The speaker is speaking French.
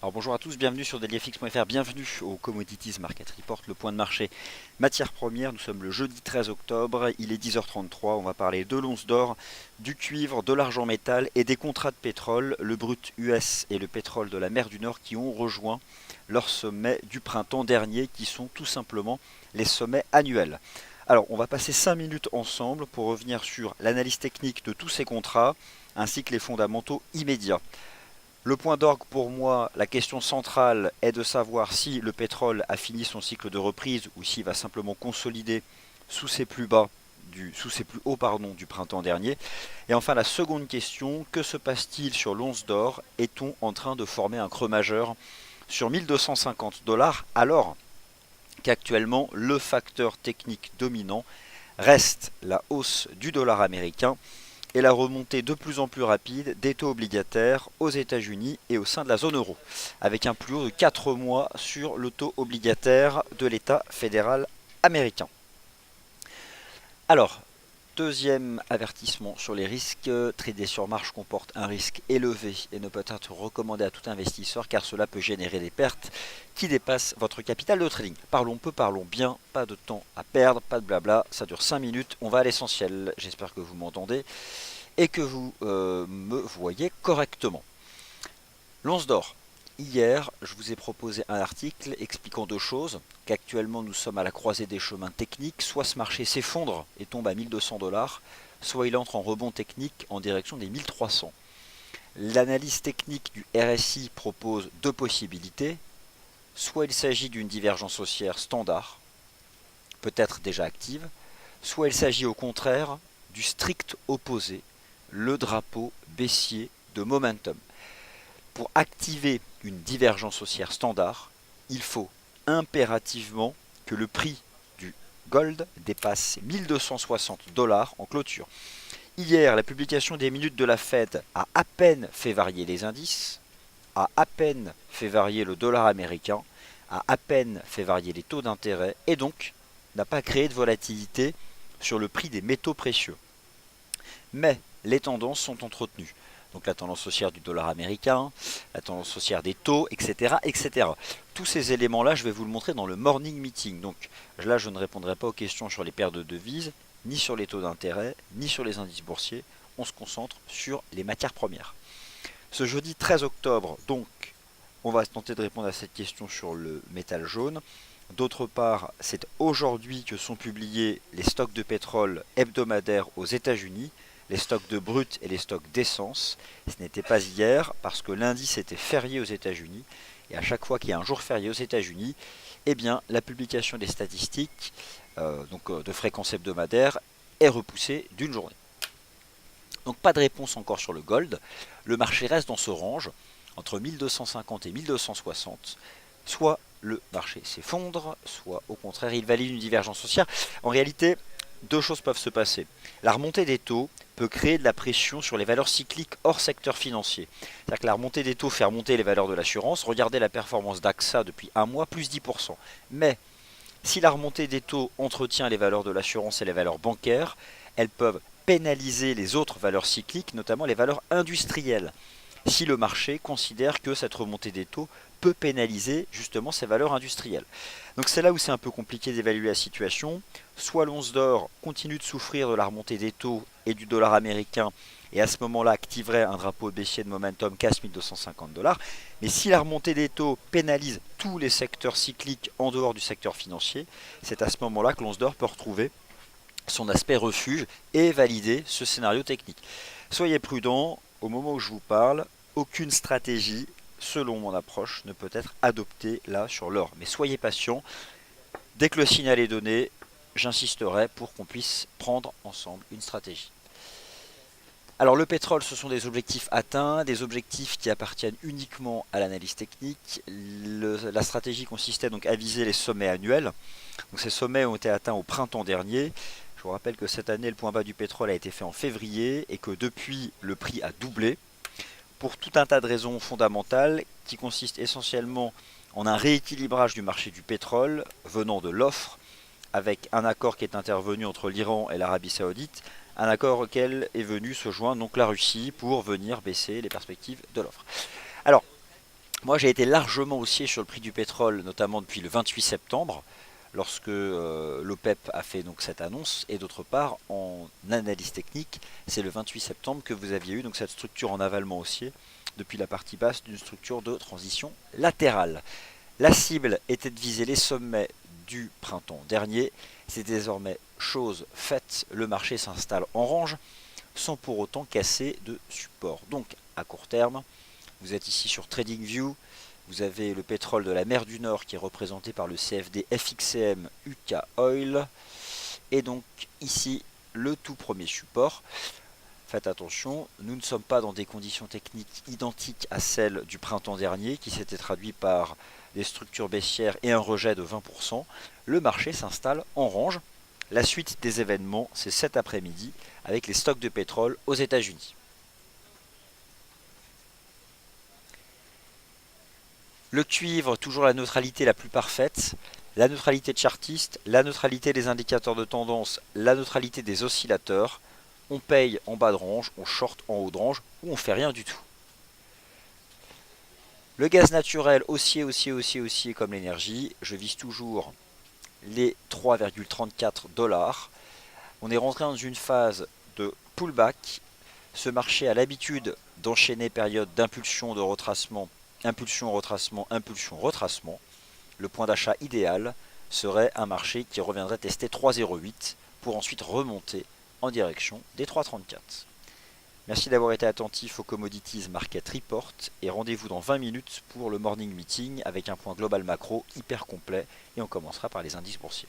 Alors bonjour à tous, bienvenue sur dailyfx.fr, bienvenue au Commodities Market Report, le point de marché matières premières. Nous sommes le jeudi 13 octobre, il est 10h33, on va parler de l'once d'or, du cuivre, de l'argent métal et des contrats de pétrole, le brut US et le pétrole de la mer du Nord qui ont rejoint leurs sommets du printemps dernier, qui sont tout simplement les sommets annuels. Alors on va passer 5 minutes ensemble pour revenir sur l'analyse technique de tous ces contrats, ainsi que les fondamentaux immédiats. Le point d'orgue pour moi, la question centrale est de savoir si le pétrole a fini son cycle de reprise ou s'il va simplement consolider sous ses plus bas, sous ses plus hauts du printemps dernier. Et enfin la seconde question, que se passe-t-il sur l'once d'or? Est-on en train de former un creux majeur sur 1250 dollars alors qu'actuellement le facteur technique dominant reste la hausse du dollar américain et la remontée de plus en plus rapide des taux obligataires aux États-Unis et au sein de la zone euro, avec un plus haut de 4 mois sur le taux obligataire de l'État fédéral américain. Alors, deuxième avertissement sur les risques, trader sur marge comporte un risque élevé et ne peut être recommandé à tout investisseur car cela peut générer des pertes qui dépassent votre capital de trading. Parlons peu, parlons bien, pas de temps à perdre, pas de blabla, ça dure 5 minutes, on va à l'essentiel. J'espère que vous m'entendez et que vous me voyez correctement. L'once d'or. Hier, je vous ai proposé un article expliquant deux choses, qu'actuellement nous sommes à la croisée des chemins techniques, soit ce marché s'effondre et tombe à 1200 dollars, soit il entre en rebond technique en direction des 1300. L'analyse technique du RSI propose deux possibilités, soit il s'agit d'une divergence haussière standard, peut-être déjà active, soit il s'agit au contraire du strict opposé, le drapeau baissier de momentum. Pour activer une divergence haussière standard, il faut impérativement que le prix du gold dépasse 1260 dollars en clôture. Hier, la publication des minutes de la Fed a à peine fait varier les indices, a à peine fait varier le dollar américain, a à peine fait varier les taux d'intérêt et donc n'a pas créé de volatilité sur le prix des métaux précieux. Mais les tendances sont entretenues. Donc la tendance haussière du dollar américain, la tendance haussière des taux, etc., etc. Tous ces éléments-là, je vais vous le montrer dans le morning meeting. Donc là, je ne répondrai pas aux questions sur les paires de devises, ni sur les taux d'intérêt, ni sur les indices boursiers. On se concentre sur les matières premières. Ce jeudi 13 octobre, donc, on va tenter de répondre à cette question sur le métal jaune. D'autre part, c'est aujourd'hui que sont publiés les stocks de pétrole hebdomadaires aux États-Unis, les stocks de brut et les stocks d'essence. Ce n'était pas hier parce que lundi c'était férié aux États-Unis et à chaque fois qu'il y a un jour férié aux États-Unis, eh bien la publication des statistiques de fréquence hebdomadaire est repoussée d'une journée. Donc pas de réponse encore sur le gold. Le marché reste dans ce range entre 1250 et 1260. Soit le marché s'effondre, soit au contraire il valide une divergence haussière. En réalité, deux choses peuvent se passer. La remontée des taux peut créer de la pression sur les valeurs cycliques hors secteur financier. C'est-à-dire que la remontée des taux fait remonter les valeurs de l'assurance. Regardez la performance d'AXA depuis un mois, plus 10%. Mais si la remontée des taux entretient les valeurs de l'assurance et les valeurs bancaires, elles peuvent pénaliser les autres valeurs cycliques, notamment les valeurs industrielles, si le marché considère que cette remontée des taux peut pénaliser justement ces valeurs industrielles. Donc c'est là où c'est un peu compliqué d'évaluer la situation. Soit l'once d'or continue de souffrir de la remontée des taux et du dollar américain, et à ce moment-là activerait un drapeau baissier de momentum casse 1250 dollars. Mais si la remontée des taux pénalise tous les secteurs cycliques en dehors du secteur financier, c'est à ce moment-là que l'once d'or peut retrouver son aspect refuge et valider ce scénario technique. Soyez prudents, au moment où je vous parle, aucune stratégie, selon mon approche, ne peut être adoptée là sur l'or. Mais soyez patients, dès que le signal est donné, j'insisterai pour qu'on puisse prendre ensemble une stratégie. Alors le pétrole, ce sont des objectifs atteints, des objectifs qui appartiennent uniquement à l'analyse technique. La stratégie consistait donc à viser les sommets annuels. Donc ces sommets ont été atteints au printemps dernier. Je vous rappelle que cette année, le point bas du pétrole a été fait en février et que depuis, le prix a doublé pour tout un tas de raisons fondamentales qui consistent essentiellement en un rééquilibrage du marché du pétrole venant de l'offre avec un accord qui est intervenu entre l'Iran et l'Arabie Saoudite, un accord auquel est venu se joindre donc la Russie pour venir baisser les perspectives de l'offre. Alors, Moi, j'ai été largement haussier sur le prix du pétrole, notamment depuis le 28 septembre, lorsque l'OPEP a fait donc cette annonce. Et d'autre part, en analyse technique, c'est le 28 septembre que vous aviez eu donc cette structure en avalement haussier depuis la partie basse d'une structure de transition latérale. La cible était de viser les sommets du printemps dernier. C'est désormais chose faite. Le marché s'installe en range sans pour autant casser de support. Donc, à court terme, vous êtes ici sur TradingView. Vous avez le pétrole de la mer du Nord qui est représenté par le CFD FXCM UK Oil. Et donc ici, le tout premier support. Faites attention, nous ne sommes pas dans des conditions techniques identiques à celles du printemps dernier qui s'était traduit par des structures baissières et un rejet de 20%. Le marché s'installe en range. La suite des événements, c'est cet après-midi avec les stocks de pétrole aux États-Unis. Le cuivre, toujours la neutralité la plus parfaite. La neutralité chartiste, la neutralité des indicateurs de tendance, la neutralité des oscillateurs. On paye en bas de range, on short en haut de range ou on fait rien du tout. Le gaz naturel haussier comme l'énergie. Je vise toujours les 3,34 $. On est rentré dans une phase de pullback. Ce marché a l'habitude d'enchaîner période d'impulsion, de retracement, impulsion, retracement, impulsion, retracement. Le point d'achat idéal serait un marché qui reviendrait tester 3,08 pour ensuite remonter en direction des 3,34. Merci d'avoir été attentif aux Commodities Market Report et rendez-vous dans 20 minutes pour le morning meeting avec un point global macro hyper complet et on commencera par les indices boursiers.